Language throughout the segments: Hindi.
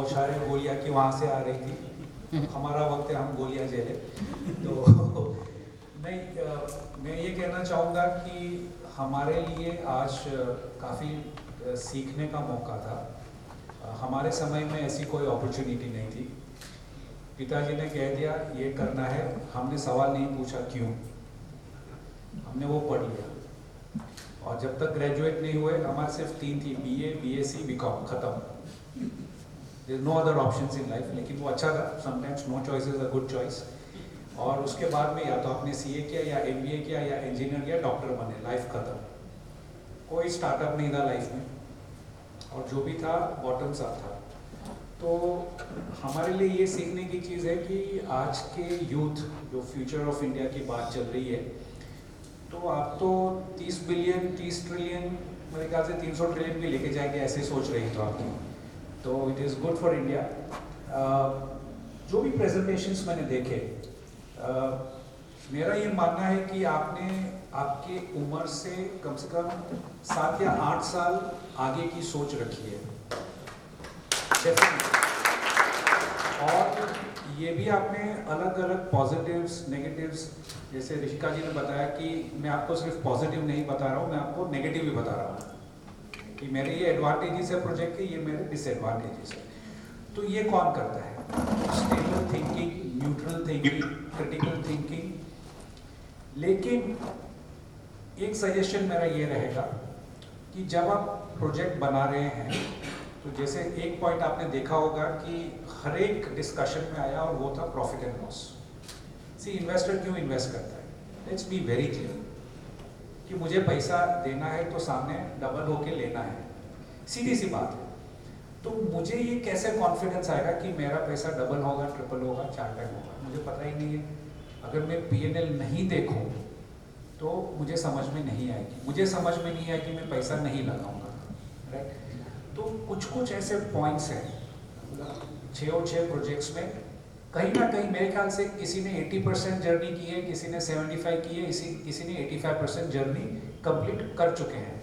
बौछारें गोलियां की वहाँ से आ रही थी। हमारा वक्त है, हम गोलियां झेले। तो नहीं, मैं ये कहना चाहूँगा कि हमारे लिए आज काफ़ी सीखने का मौका था। हमारे समय में ऐसी कोई अपॉर्चुनिटी नहीं थी। पिताजी ने कह दिया ये करना है, हमने सवाल नहीं पूछा क्यों, हमने वो पढ़ लिया। और जब तक ग्रेजुएट नहीं हुए हमारे सिर्फ 3 थी, बीए, बीएससी, बीकॉम, खत्म। There is no other options in life. लेकिन वो अच्छा था, sometimes no choice is a good choice. और उसके बाद में या तो आपने सीए किया या एमबीए किया या इंजीनियर किया, डॉक्टर बने, लाइफ खत्म। कोई स्टार्टअप नहीं था लाइफ में, और जो भी था बॉटम्स अप था। तो हमारे लिए ये सीखने की चीज़ है कि आज के यूथ, जो फ्यूचर ऑफ इंडिया की बात चल रही है, तो आप तो 30 बिलियन 30 ट्रिलियन, मेरे ख्याल से 300 ट्रिलियन भी लेके जाएंगे, ऐसे सोच रही तो आपकी। तो it is good for India. जो भी प्रेजेंटेशंस मैंने देखे, मेरा ये मानना है कि आपने आपके उम्र से कम 7 या 8 साल आगे की सोच रखी है। और ये भी आपने अलग अलग पॉजिटिव्स, नेगेटिव्स, जैसे ऋषिका जी ने बताया कि मैं आपको सिर्फ पॉजिटिव नहीं बता रहा हूँ, मैं आपको नेगेटिव भी बता रहा हूँ कि मेरे ये एडवांटेजेस है प्रोजेक्ट के, ये मेरे डिसएडवांटेजेस है। तो ये कौन करता है? Stable thinking, neutral thinking, critical thinking. लेकिन एक सजेशन मेरा ये रहेगा कि जब आप प्रोजेक्ट बना रहे हैं, तो जैसे एक पॉइंट आपने देखा होगा कि हर एक डिस्कशन में आया, और वो था profit and loss. See, investor क्यों इन्वेस्ट करता है? लेट्स बी वेरी क्लियर कि मुझे पैसा देना है तो सामने डबल होके लेना है, सीधी सी बात है। तो मुझे ये कैसे कॉन्फिडेंस आएगा कि मेरा पैसा डबल होगा, ट्रिपल होगा, 4 टाइम होगा? मुझे पता ही नहीं है। अगर मैं पीएनएल नहीं देखूं तो मुझे समझ में नहीं आएगी, मुझे समझ में नहीं आएगी, मैं पैसा नहीं लगाऊंगा, राइट? तो कुछ कुछ ऐसे पॉइंट्स हैं 6 और 6 प्रोजेक्ट्स में, कहीं ना कहीं मेरे ख्याल से किसी ने 80% जर्नी की है, किसी ने 75 की है, किसी ने 85% जर्नी कंप्लीट कर चुके हैं।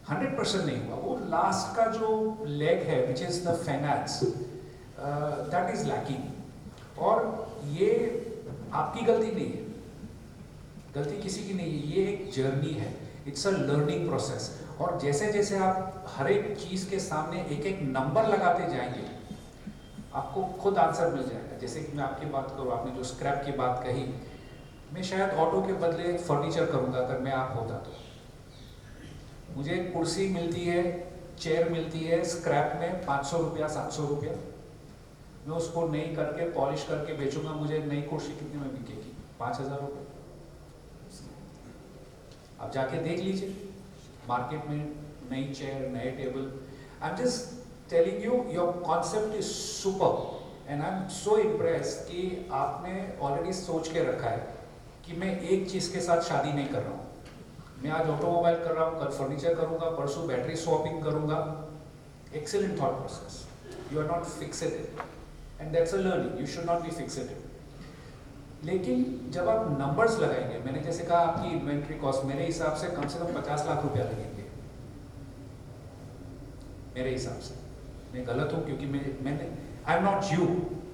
100% नहीं हुआ। वो लास्ट का जो लेग है, which is the finance, that is lacking. और ये आपकी गलती नहीं है, गलती किसी की नहीं है, ये एक जर्नी है, इट्स अ लर्निंग प्रोसेस। और जैसे जैसे आप हर एक चीज के सामने एक एक नंबर लगाते जाएंगे, आपको खुद आंसर मिल जाएगा। जैसे कि मैं आपकी बात करूँ, आपने जो स्क्रैप की बात कही, मैं शायद ऑटो के बदले फर्नीचर करूंगा अगर मैं आप होता तो। मुझे कुर्सी मिलती है, चेयर मिलती है स्क्रैप में 500 रुपया, 700 रुपया, मैं उसको नई करके पॉलिश करके बेचूंगा, मुझे नई कुर्सी कितने में बिकेगी? 5000 रुपये। आप जाके देख लीजिए मार्केट में नई चेयर, नए table. I am just telling you, your concept is super and I am so impress कि आपने ऑलरेडी सोच के रखा है कि मैं एक चीज के साथ शादी नहीं कर रहा हूँ। मैं आज ऑटोमोबाइल कर रहा हूँ, कल फर्नीचर करूंगा, परसों बैटरी स्वैपिंग करूंगा। Excellent thought process. You are not fixated and that's a learning, you should not be fixated. लेकिन जब आप नंबर्स लगाएंगे, मैंने जैसे कहा आपकी इन्वेंट्री कॉस्ट मेरे हिसाब से कम 50 लाख रुपया लगेंगे, मेरे हिसाब से। मैं गलत हूँ क्योंकि मैंने I am not you,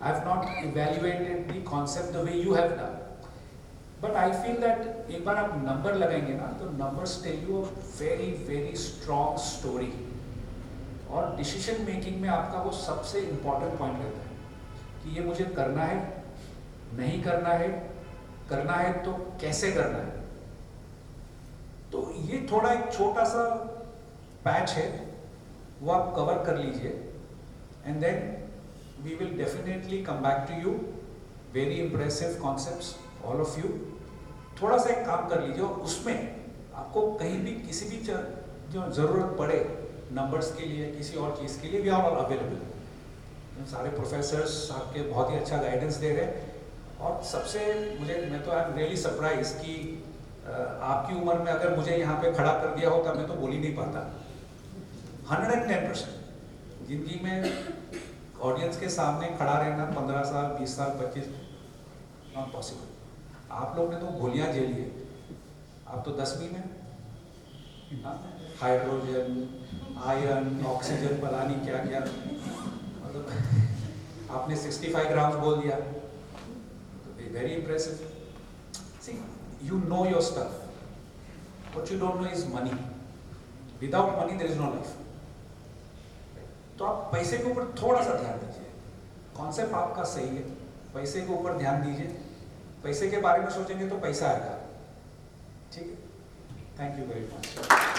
I have not evaluated the concept the way you have done, but I feel that एक बार आप नंबर लगाएंगे ना, तो numbers tell you a very very strong story. और डिसीजन मेकिंग में आपका वो सबसे इंपॉर्टेंट पॉइंट रहता है कि ये मुझे करना है, नहीं करना है, करना है तो कैसे करना है। तो ये थोड़ा एक छोटा सा पैच है, वो आप कवर कर लीजिए, and then we will definitely come back to you. Very impressive concepts all of you. थोड़ा सा एक काम कर लीजिए, और उसमें आपको कहीं भी किसी भी जो जरूरत पड़े नंबर्स के लिए, किसी और चीज के लिए, वी आर ऑल अवेलेबल। सारे प्रोफेसर्स आपके बहुत ही अच्छा गाइडेंस दे रहे हैं। और सबसे मैं तो आई एम रियली सरप्राइज कि आपकी उम्र में अगर मुझे यहाँ पे खड़ा कर दिया होता, मैं तो बोल ही नहीं पाता। 110% जिंदगी में ऑडियंस के सामने खड़ा रहना 15 साल, 20 साल, 25, नॉट पॉसिबल। आप लोग ने तो गोलियां झेली है, आप तो 10वीं में, हाइड्रोजन, आयरन, ऑक्सीजन, पता नहीं क्या क्या। मतलब आपने 65 ग्राम्स बोल दिया, very impressive. See, you know your stuff, what you don't know is money. Without money there is no life. तो आप पैसे के ऊपर थोड़ा सा ध्यान दीजिए, कॉन्सेप्ट आपका सही है, पैसे के ऊपर ध्यान दीजिए, पैसे के बारे में सोचेंगे तो पैसा आएगा, ठीक है। Thank you very much.